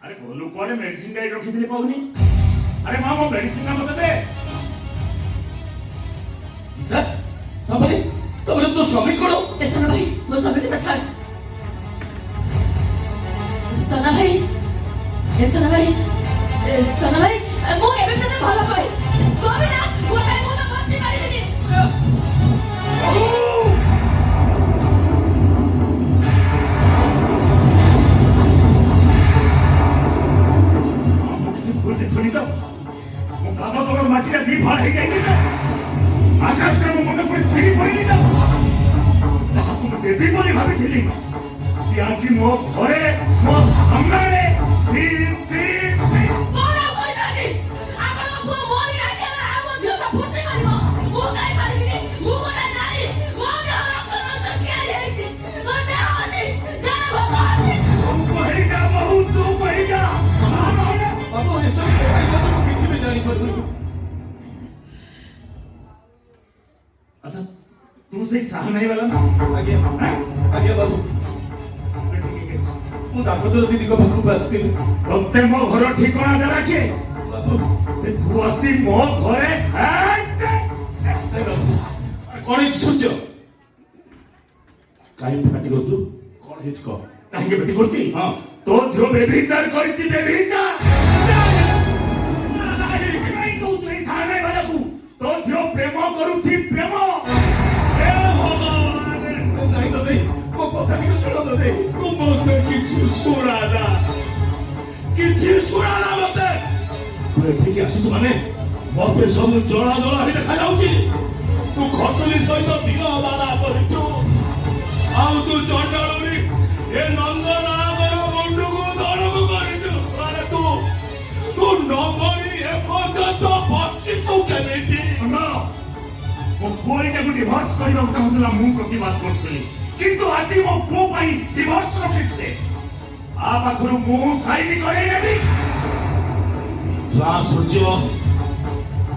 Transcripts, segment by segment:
अरे बोलू कोने मेडिसिन गाइड रखिथिले पाउनी अरे मां मो मेडिसिन ना मते दे तबरे तो स्वामी कोडो ऐसा ना भाई मो स्वामी के छाड़ सना भाई मो एबे तने भलो पाई स्वामी ना गोटाई मो ना मरती मारिबिनी माछिया दी फाड़ है गई ना आकाश का मन पर छिड़ी पड़ी ना जहां तुम देवी बोली भाभी थिली सी आजी मो घरे मो सामने बोला कोई नहीं आपण को मोरी राखेला आगो जोसा फुटी गयो मो गाय मारिबिनी मो गोटा नारी मो के रक्त रक्त किया जाईची मो दे आजी जाने भगवान तुम पढ़ी जा बहुत तू पढ़ी जा बाबू ये सब तो किसी भी जानी पर अच्छा तू सही साहनाई वाला ना आगे बाबू ମୁଁ ଡାକ୍ତର ଦିଦିଙ୍କ ପାଖକୁ ଆସିଥିଲି ତତେ ମୋ ଘର ଠିକଣା ଦେଲା କିଏ ବାବୁ ତୁ ଆସି ମୋ ଘରେ କଣ ସୂର୍ଯ୍ୟ କାହିଁକି ପାଟି କରୁଛୁ କଣ ହେଇଛି କହ କାହିଁକି ପାଟି କରୁଛି ହଁ ତୋ ଝିଅ ବେବିଚାର କରିଛି ବେବିଚାର କହୁଛୁ ଏଇ ସାହନାଇ ବାଲାକୁ ତୋ ଝିଅ ପ୍ରେମ କରୁଛି ପ୍ରେମ ନାଇଁ ତ ଦେଇ ମୋ କଥା ଟିକେ ଶୁଣ ତ ଦେଇ ମତେ କିଛି ଶୁଣାଲା ମତେ ତୁ ଏଠିକି ଆସିଛୁ ମାନେ ମତେ ସବୁ ଜଣା ଜଣା ହେଇ ଦେଖାଯାଉଛି ତୁ ଖଟୁଲି ସହିତ ଦିନ ବାଧା କରିଛୁ ଆଉ ତୁ ଚଣ୍ଡାଳୁରି ଏ ନନ୍ଦନାଙ୍କର ମୁଣ୍ଡକୁ ଦଳକୁ କରିଛୁ ଆରେ ତୁ ନମରି ଏପର୍ଯ୍ୟନ୍ତ ବଞ୍ଚିଛୁ କେମିତି ମୋ ପୁଅଟାକୁ ଡିଭୋର୍ସ କରିବାକୁ ଚାହୁଁଥିଲା ମୁଁ ପ୍ରତିବାଦ କରୁଥିଲି କିନ୍ତୁ ଆଜି ମୋ ପୁଅ ପାଇଁ ଡିଭୋର୍ସ ରଖିଥିଲେ ଆ ପାଖରୁ ମୁଁ ସାଇନ୍ କରେଇ ନେବି ଯା ସୂର୍ଯ୍ୟ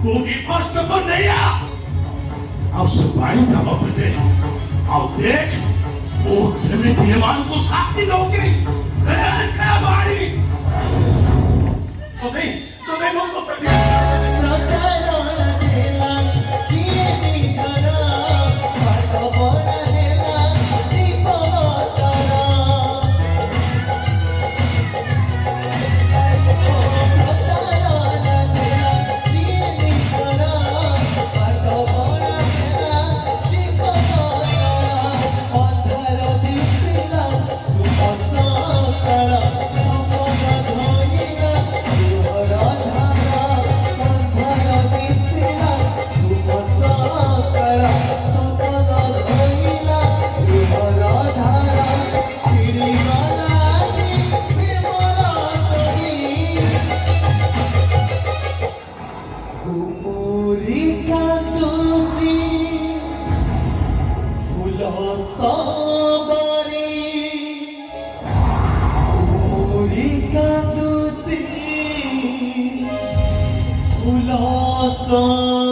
ତୁ ଡିଭୋର୍ସ ପେପର ନେଇ ଆ ଆଉ ସେ ବାଣୀଟା ମତେ ଦେ ଆଉ ଦେଖ ଓ କେମିତି ଏମାନଙ୍କୁ ଶାସ୍ତି ଦଉଛି ସେ ବାଣୀ ତତେ ମୋ କଥା Uloso